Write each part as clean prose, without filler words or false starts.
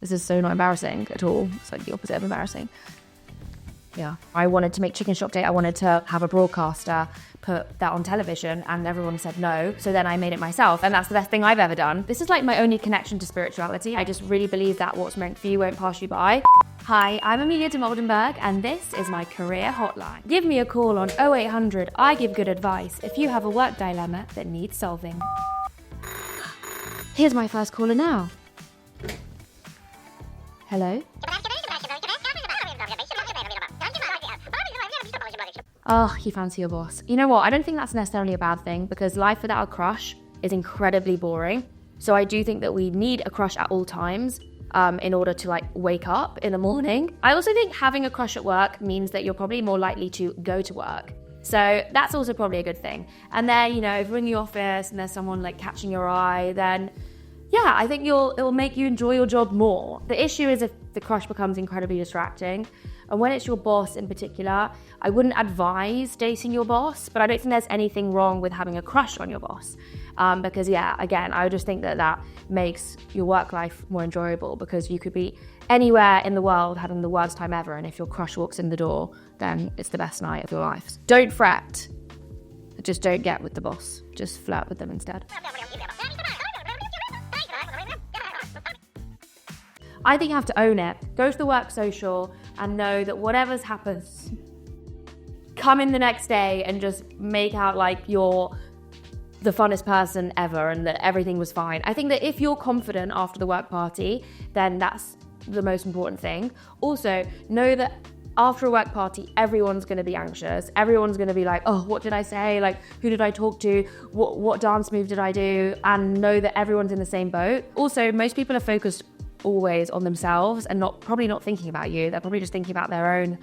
This is so not embarrassing at all. It's like the opposite of embarrassing. Yeah. I wanted to make Chicken Shop Date. I wanted to have a broadcaster put that on television, and everyone said no. So then I made it myself, and that's the best thing I've ever done. This is like my only connection to spirituality. I just really believe that what's meant for you won't pass you by. Hi, I'm Amelia Dimoldenberg, and this is my career hotline. Give me a call on 0800 I give good advice if you have a work dilemma that needs solving. Here's my first caller now. Hello? Oh, you fancy your boss. You know what? I don't think that's necessarily a bad thing, because life without a crush is incredibly boring. So I do think that we need a crush at all times in order to like wake up in the morning. I also think having a crush at work means that you're probably more likely to go to work. So that's also probably a good thing. And then, you know, if you're in the office and there's someone like catching your eye, then yeah, I think it will make you enjoy your job more. The issue is if the crush becomes incredibly distracting. And when it's your boss in particular, I wouldn't advise dating your boss, but I don't think there's anything wrong with having a crush on your boss. Because yeah, again, I would just think that makes your work life more enjoyable, because you could be anywhere in the world having the worst time ever, and if your crush walks in the door, then it's the best night of your life. Don't fret. Just don't get with the boss. Just flirt with them instead. I think you have to own it. Go to the work social and know that whatever's happens, come in the next day and just make out like you're the funnest person ever and that everything was fine. I think that if you're confident after the work party, then that's the most important thing. Also, know that after a work party, everyone's going to be anxious. Everyone's going to be like, oh, what did I say? Like, who did I talk to? What dance move did I do? And know that everyone's in the same boat. Also, most people are focused always on themselves and probably not thinking about you. They're probably just thinking about their own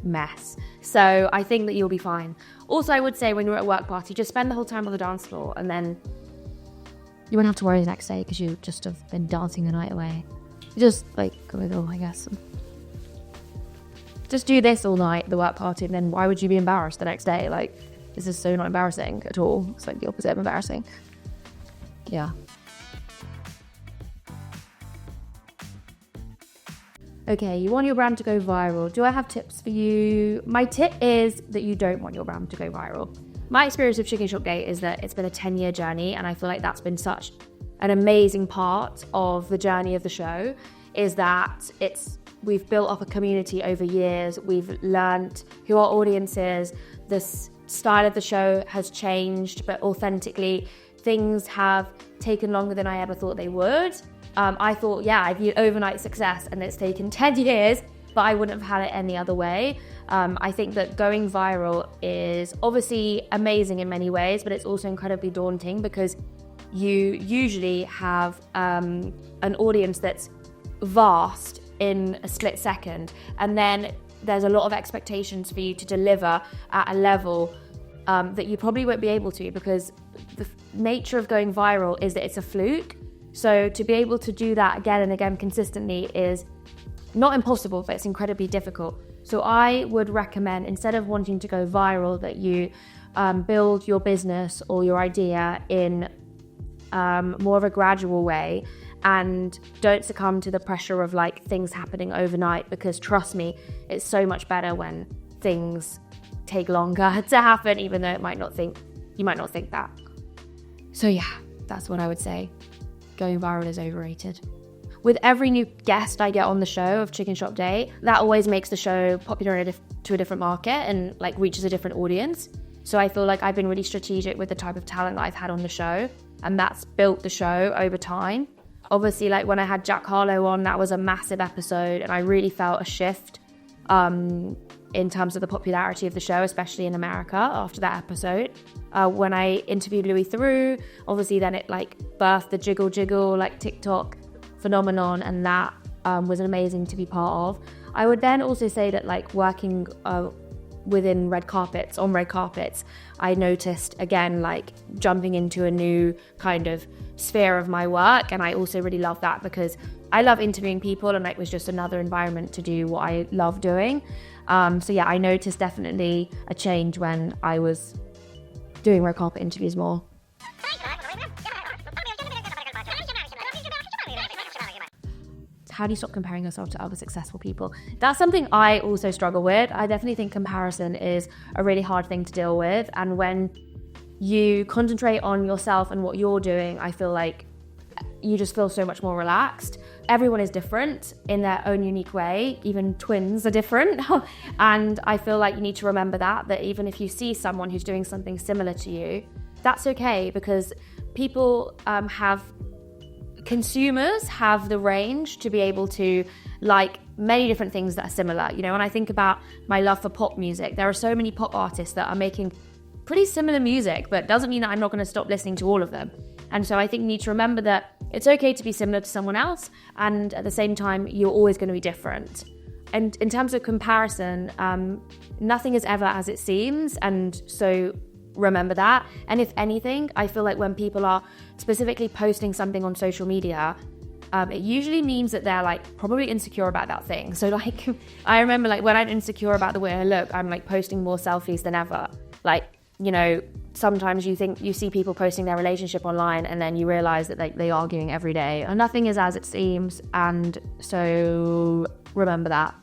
mess. So I think that you'll be fine. Also, I would say when you're at a work party, just spend the whole time on the dance floor, and then you won't have to worry the next day because you just have been dancing the night away. You just like go wiggle, I guess. Just do this all night at the work party, and then why would you be embarrassed the next day? Like, this is so not embarrassing at all. It's like the opposite of embarrassing. Yeah. Okay, you want your brand to go viral. Do I have tips for you? My tip is that you don't want your brand to go viral. My experience with Chicken Shop Date is that it's been a 10-year journey, and I feel like that's been such an amazing part of the journey of the show, is that we've built up a community over years. We've learned who our audience is. The style of the show has changed, but authentically, things have taken longer than I ever thought they would. I thought, yeah, I've had overnight success and it's taken 10 years, but I wouldn't have had it any other way. I think that going viral is obviously amazing in many ways, but it's also incredibly daunting because you usually have an audience that's vast in a split second. And then there's a lot of expectations for you to deliver at a level that you probably won't be able to, because the nature of going viral is that it's a fluke. So to be able to do that again and again consistently is not impossible, but it's incredibly difficult. So I would recommend, instead of wanting to go viral, that you build your business or your idea in more of a gradual way, and don't succumb to the pressure of like things happening overnight, because trust me, it's so much better when things take longer to happen, even though you might not think that. So yeah, that's what I would say. Going viral is overrated. With every new guest I get on the show of Chicken Shop Date, that always makes the show popular to a different market and like reaches a different audience. So I feel like I've been really strategic with the type of talent that I've had on the show, and that's built the show over time. Obviously, like when I had Jack Harlow on, that was a massive episode, and I really felt a shift in terms of the popularity of the show, especially in America after that episode. When I interviewed Louis Theroux, obviously then it like birthed the Jiggle Jiggle like TikTok phenomenon, and that was amazing to be part of. I would then also say that like working within on red carpets, I noticed again like jumping into a new kind of sphere of my work, and I also really love that because I love interviewing people, and it was just another environment to do what I love doing. So yeah, I noticed definitely a change when I was doing red carpet interviews more. how do you stop comparing yourself to other successful people? That's something I also struggle with. I definitely think comparison is a really hard thing to deal with. And when you concentrate on yourself and what you're doing, I feel like you just feel so much more relaxed. Everyone is different in their own unique way. Even twins are different. And I feel like you need to remember that even if you see someone who's doing something similar to you, that's okay, because people consumers have the range to be able to like many different things that are similar. You know, when I think about my love for pop music, there are so many pop artists that are making pretty similar music, but doesn't mean that I'm not going to stop listening to all of them. And so I think you need to remember that it's okay to be similar to someone else, and at the same time, you're always going to be different. And in terms of comparison, nothing is ever as it seems, and so remember that. And if anything, I feel like when people are specifically posting something on social media, it usually means that they're like probably insecure about that thing. So like, I remember like when I'm insecure about the way I look, I'm like posting more selfies than ever. Like, you know, sometimes you see people posting their relationship online, and then you realize that they arguing every day, and nothing is as it seems. And so remember that.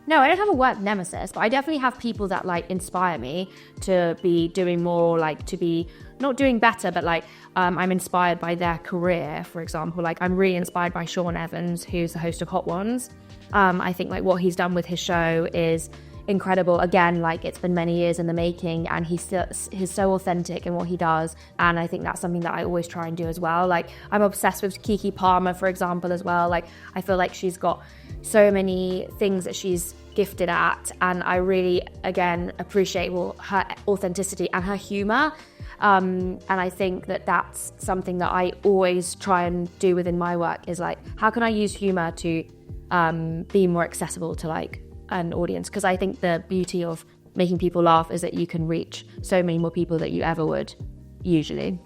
No, I don't have a work nemesis, but I definitely have people that like inspire me to be doing more, like to be not doing better, but like I'm inspired by their career. For example, like I'm really inspired by Sean Evans, who's the host of Hot Ones. I think like what he's done with his show is incredible. Again, like it's been many years in the making, and he's so authentic in what he does, and I think that's something that I always try and do as well. Like I'm obsessed with Kiki Palmer, for example, as well. Like I feel like she's got so many things that she's gifted at, and I really again appreciate her authenticity and her humor, and I think that that's something that I always try and do within my work, is like how can I use humor to be more accessible to like an audience, because I think the beauty of making people laugh is that you can reach so many more people that you ever would usually.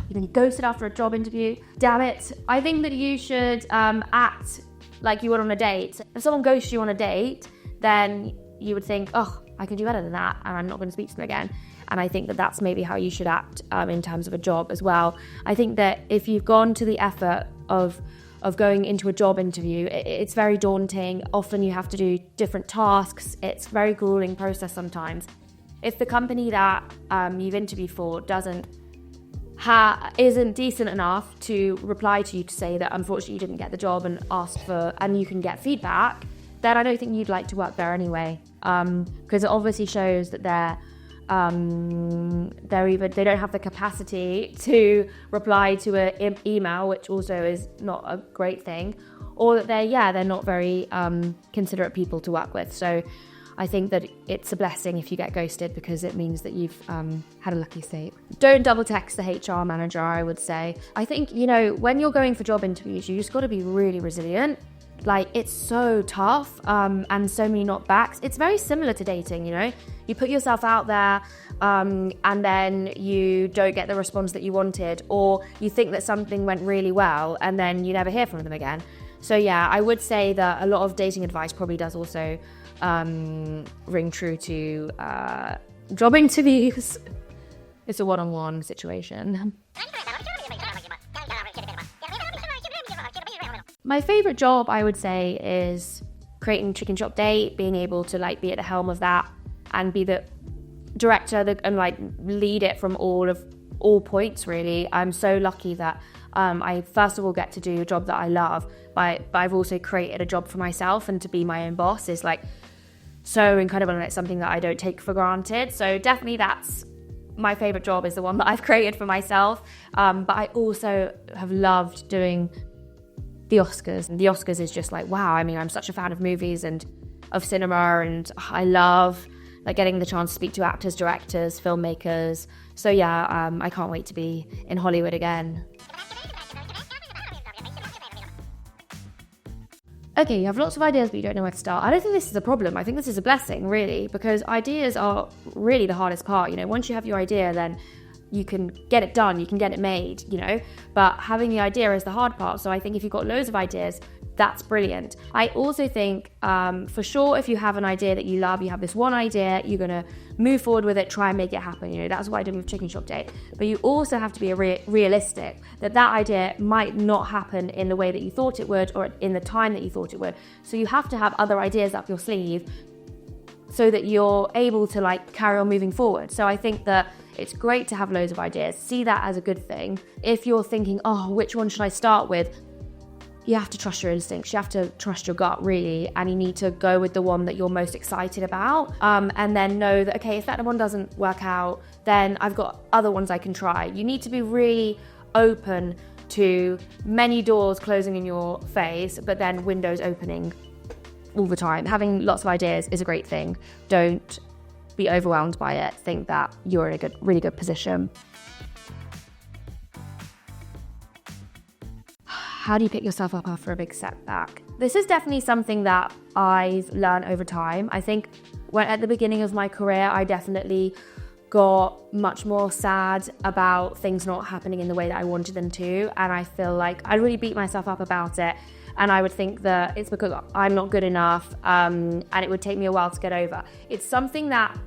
You're gonna get ghosted after a job interview. Damn it. I think that you should act like you would on a date. If someone ghosts you on a date, then you would think, oh, I can do better than that, and I'm not going to speak to them again. And I think that that's maybe how you should act in terms of a job as well. I think that if you've gone to the effort of going into a job interview, it's very daunting. Often you have to do different tasks. It's a very grueling process sometimes. If the company that you've interviewed for isn't decent enough to reply to you to say that unfortunately you didn't get the job and you can get feedback, then I don't think you'd like to work there anyway. Because it obviously shows that they don't have the capacity to reply to an email, which also is not a great thing, or that they're not very considerate people to work with. So I think that it's a blessing if you get ghosted, because it means that you've had a lucky stay. Don't double text the HR manager, I would say. I think, you know, when you're going for job interviews, you just got to be really resilient. Like, it's so tough and so many knockbacks. It's very similar to dating, you know. You put yourself out there and then you don't get the response that you wanted, or you think that something went really well and then you never hear from them again. So yeah, I would say that a lot of dating advice probably does also ring true to job interviews. It's a one-on-one situation. My favorite job, I would say, is creating Chicken Shop Date, being able to like be at the helm of that and be the director and like lead it from all points, really. I'm so lucky that I first of all get to do a job that I love, but I've also created a job for myself, and to be my own boss is like so incredible, and it's something that I don't take for granted. So definitely that's my favorite job, is the one that I've created for myself. But I also have loved doing the Oscars, and the Oscars is just like, wow. I mean, I'm such a fan of movies and of cinema, and I love like getting the chance to speak to actors, directors, filmmakers. So yeah, I can't wait to be in Hollywood again. Okay, you have lots of ideas, but you don't know where to start. I don't think this is a problem. I think this is a blessing, really, because ideas are really the hardest part. You know, once you have your idea, then you can get it done, you can get it made, you know, but having the idea is the hard part. So I think if you've got loads of ideas, that's brilliant. I also think for sure, if you have an idea that you love, you have this one idea, you're going to move forward with it, try and make it happen. That's what I did with Chicken Shop Day. But you also have to be realistic that idea might not happen in the way that you thought it would, or in the time that you thought it would. So you have to have other ideas up your sleeve so that you're able to like carry on moving forward. So I think that it's great to have loads of ideas. See that as a good thing. If you're thinking, which one should I start with? You have to trust your instincts. You have to trust your gut, really. And you need to go with the one that you're most excited about. And then know that, okay, if that one doesn't work out, then I've got other ones I can try. You need to be really open to many doors closing in your face, but then windows opening all the time. Having lots of ideas is a great thing. Don't be overwhelmed by it. Think that you're in a really good position. How do you pick yourself up after a big setback? This is definitely something that I've learned over time. I think when at the beginning of my career, I definitely got much more sad about things not happening in the way that I wanted them to. And I feel like I really beat myself up about it. And I would think that it's because I'm not good enough, and it would take me a while to get over. It's something that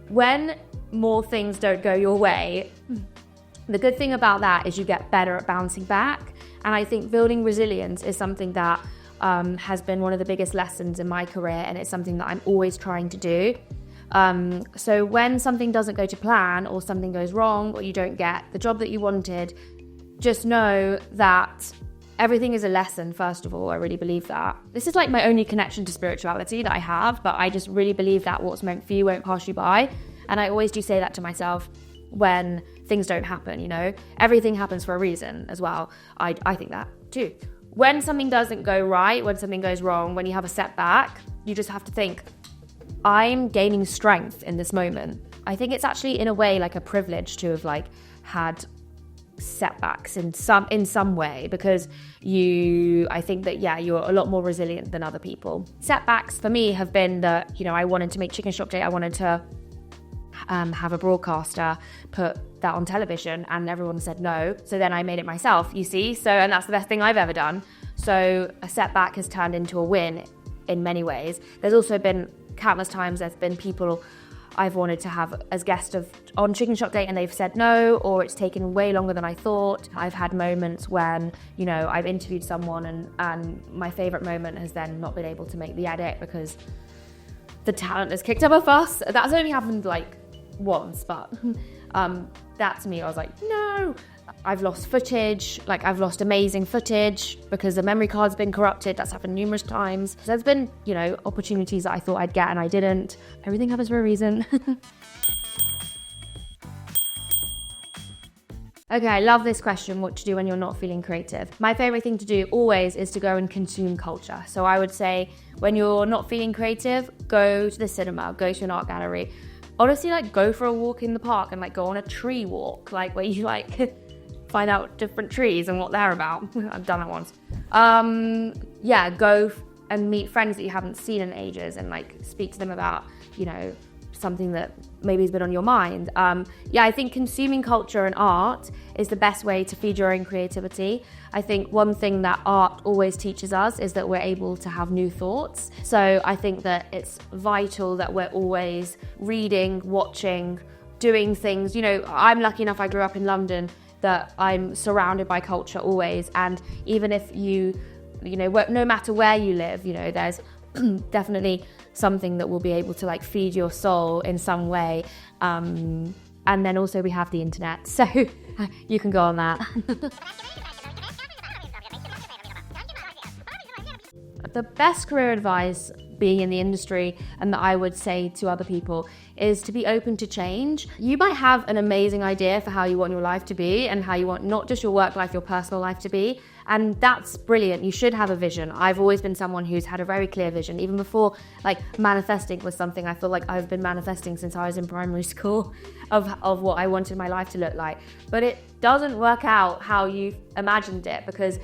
when more things don't go your way, the good thing about that is you get better at bouncing back. And I think building resilience is something that has been one of the biggest lessons in my career, and it's something that I'm always trying to do. So when something doesn't go to plan, or something goes wrong, or you don't get the job that you wanted, just know that everything is a lesson, first of all. I really believe that. This is like my only connection to spirituality that I have, but I just really believe that what's meant for you won't pass you by. And I always do say that to myself when things don't happen, Everything happens for a reason as well. I think that too. When something doesn't go right, when something goes wrong, when you have a setback, you just have to think, I'm gaining strength in this moment. I think it's actually in a way like a privilege to have like had setbacks in some way, because I think that you're a lot more resilient than other people. Setbacks for me have been that I wanted to make Chicken Shop Day. I wanted to have a broadcaster put that on television, and everyone said no. So then I made it myself, you see. And that's the best thing I've ever done. So a setback has turned into a win in many ways. There's also been countless times there's been people I've wanted to have as guest on Chicken Shop Day, and they've said no, or it's taken way longer than I thought. I've had moments when, I've interviewed someone and my favourite moment has then not been able to make the edit because the talent has kicked up a fuss. That's only happened like once, but that to me, I was like, no. I've lost footage, I've lost amazing footage because the memory card's been corrupted. That's happened numerous times. So there's been, opportunities that I thought I'd get and I didn't. Everything happens for a reason. Okay, I love this question, what to do when you're not feeling creative. My favorite thing to do always is to go and consume culture. So I would say when you're not feeling creative, go to the cinema, go to an art gallery. Honestly, go for a walk in the park and go on a tree walk, where you find out different trees and what they're about. I've done that once. Go and meet friends that you haven't seen in ages and speak to them about, something that maybe has been on your mind. I think consuming culture and art is the best way to feed your own creativity. I think one thing that art always teaches us is that we're able to have new thoughts. So I think that it's vital that we're always reading, watching, doing things. I'm lucky enough, I grew up in London, that I'm surrounded by culture always. And even if no matter where you live, there's definitely something that will be able to feed your soul in some way. And then also we have the internet, so you can go on that. The best career advice being in the industry, and that I would say to other people, is to be open to change. You might have an amazing idea for how you want your life to be and how you want not just your work life, your personal life to be. And that's brilliant. You should have a vision. I've always been someone who's had a very clear vision. Even before manifesting was something I feel like I've been manifesting since I was in primary school of what I wanted my life to look like. But it doesn't work out how you imagined it, because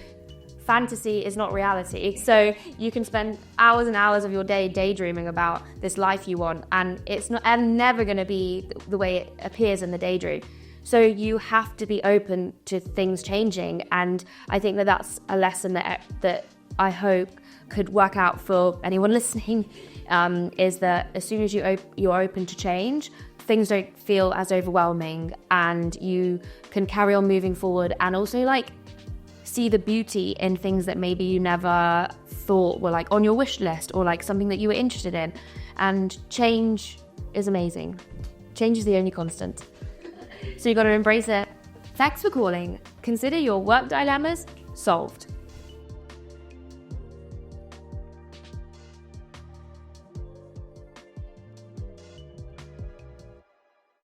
fantasy is not reality. So you can spend hours and hours of your day daydreaming about this life you want, and it's never going to be the way it appears in the daydream. So you have to be open to things changing, and I think that that's a lesson that I hope could work out for anyone listening is that as soon as you're open to change, things don't feel as overwhelming, and you can carry on moving forward, and also like see the beauty in things that maybe you never thought were like on your wish list, or like something that you were interested in. And change is amazing. Change is the only constant. So you got to embrace it. Thanks for calling. Consider your work dilemmas solved.